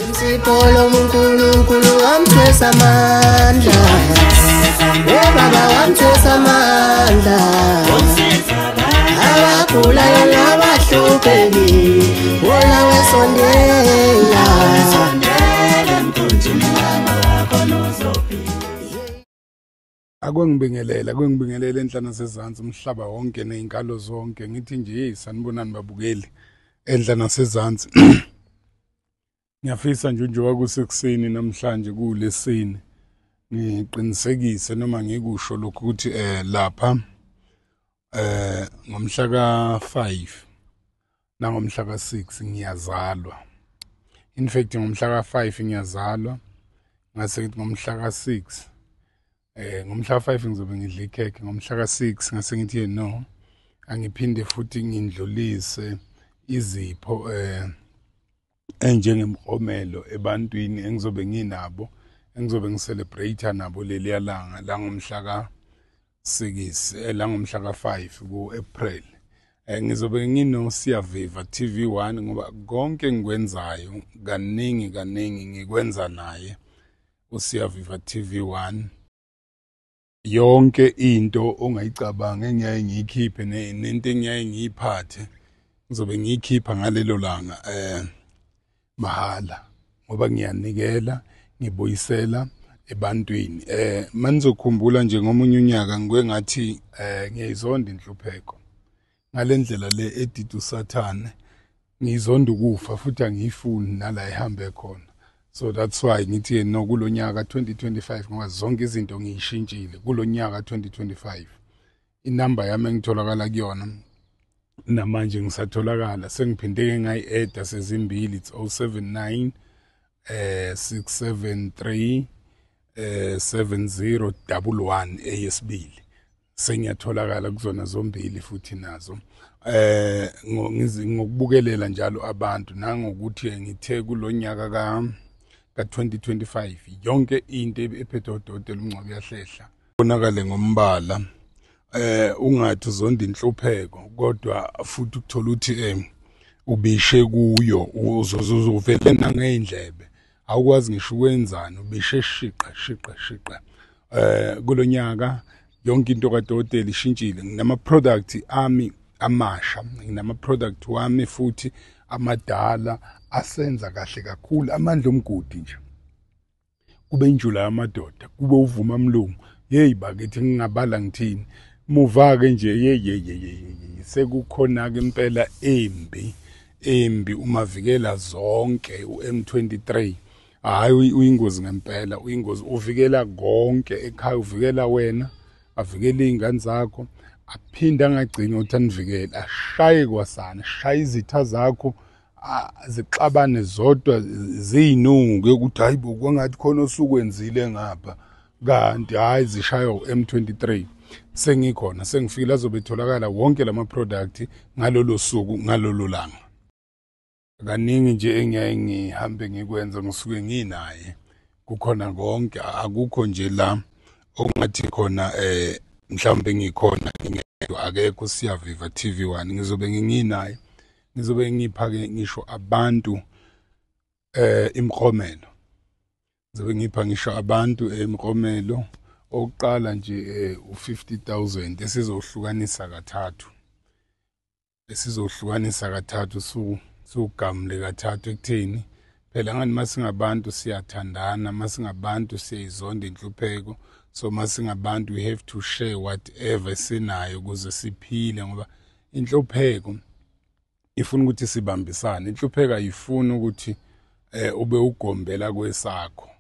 Imsipolo uNkulunkulu wamthwesa amandla. Baba wamthwesa amandla. Abagulayo nabahlupheki wona wesondela. Akwengibingelela enhlana sezantsi umhlaba wonke nezinkalo zonke ngithi nje sanibonani babukeli enhlana sezantsi. Ngiyafisa njengoba kusekuseni namhlanje kulesini ngiqinisekise noma ngikusho lokhu ukuthi lapha ngomhla ka5 nangomhla ka6 ngiyazalwa. In fact ngomhla ka5 ngiyazalwa ngase ngithi ngomhla ka6 ngomhla ka5 ngizobe ngidla ikhekhe, ngomhla ka6 ngase ngithi no angiphinde futhi ngindlulise izipho enjengemromelo ebantwini engizobe nginabo, engizobe ngiselebrate nabo leliya langa la ngomhla ka6 la ngomhla ka5 ku-April. Ngizobe ngino Siyaviva TV1 ngoba konke engikwenzayo kaningi ngikwenza naye uSiyaviva TV1. Yonke into ongayicabanga engiyaye ngiyikhiphe nento engiyaye ngiyiphathe ngizobe ngiyikhipha ngalelo langa mahala ngoba ngiyanikela ngibuyisela ebantwini. Manizokhumbula nje ngomunye unyaka ngikwengathi ngiyayizonda inhlupheko ngalendlela le edida uSathane, ngiyizonda ukufa futhi angiyifuni nala ehambe khona. So that's why ngithi no kulonyaka 2025 ngoba zonke izinto ngiyishintshile kulonyaka 2025. Inamba yami engitholakala kuyona namanje ngisatholakala sengiphindeke ngayi-add sezimbili, it's 079 673 7011 eyesibili. Sengiyatholakala kuzona zombili futhi nazo. Ngokubukelela njalo abantu nangokuthi ngithe kulonyaka ka2025 yonke into ephethe uDokotela uNgcobo yahlehla bonakale ngombala. Ungathi uzonda inhlupheko kodwa futhi ukuthola ukuthi ubishe kuyo uzovele nangeindlebe awukwazi ngisho ukwenzani ubishe shiqa. Kulonyaka yonke into kaDokotela ishintshile. Nginama product ami amasha, nginama product wami futhi amadala asenza kahle kakhulu. Amandla omgodi nje kube injula yamadoda, kube uvuma mlungu, hey bakithi ngingabala ngithini muva ke nje sekukhona ke impela embi umavikela zonke uM23. Hayi uyingozi ngempela, uyingozi uvikela konke ekhaya, uvikela wena, avikela izingane zakho, aphinda angagcina ukuthi anivikele, ashaye kwasana, shaye izitha zakho zixabane zodwa ziyinungu ukuthi hayibo kwangathi khona osukwenzile ngapha, kanti hayi zishayo M23. Sengikhona sengifikile azobetholakala wonke lama product ngalolo suku ngalolo langa. Kaningi nje engiyaye ngihambe ngikwenza ngisuke nginaye, kukhona konke, akukho nje la ongathi khona mhlawumbe ngikhona ngingedwa, akekho Siyaviva TV1. Ngizobe nginaye, ngizobe ngiphake ngisho abantu imkromelo, ngizobe ngipha ngisho abantu imkromelo. Oqala nje u50,000 esizohlukanisa kathathu sugamle kathathu ekutheni phela ngani masingabantu siyathandana, masingabantu siyayizonda inhlupheko. So masingabantu we have to share whatever sinayo ukuze siphile ngoba inhlupheko ifuna ukuthi sibambisane. Inhlupheko ayifuni ukuthi ube ugombela kwesakho.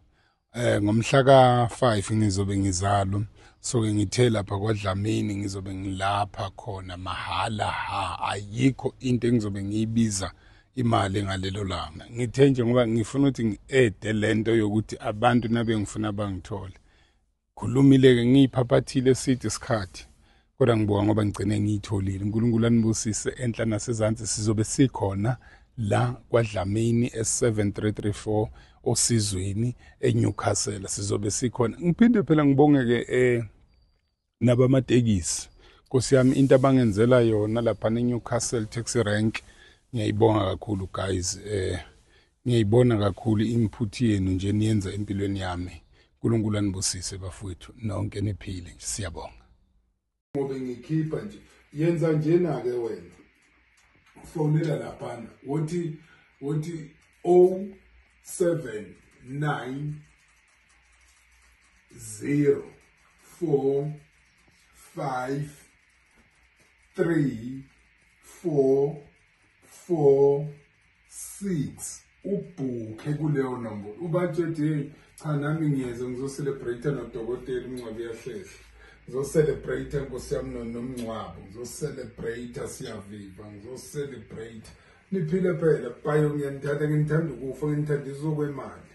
Ngomhla ka5 ngizobe ngizalwa, so ngithe lapha kwaDlamini ngizobe ngilapha khona mahala, ayikho into engizobe ngiyibiza imali ngalelo langa. Ngithe nje ngoba ngifuna ukuthi ngi-add lento yokuthi abantu nabe ngifuna bangithole. Khulumile ke ngiyiphaphathile sithi isikhathi kodwa ngibonga ngoba ngigcine ngiyitholile. uNkulunkulu anibusise enhla nasezantsi. Sizobe sikhona la kwaDlamini S7334 osizweni eNewcastle, sizobe sikhona. Ngiphinde phela ngibongeke nabamatekisi, Nkosi yami, into abangenzela yona lapha eNewcastle taxi rank ngiyayibonga kakhulu guys. ngiyayibona kakhulu input yenu nje niyenza empilweni yami. uNkulunkulu anibusise bafowethu nonke niphile nje siyabonga. Ngoba ngikhipha nje yenza njena ke wena. Fonela laphana wothi 079 045 3 4 4 6 ubhuke kuleyo nombolo ubatshele cha nami ngiyeze ngizocelebrate noDokotela uMncwabi yahlehla ngizocelebrate Nkosi yami noMncwabi ngizocelebrate Siyaviva ngizocelebrate niphile phela bayo ngiyandithanda ngithanda ukufa ngithanda izokwemali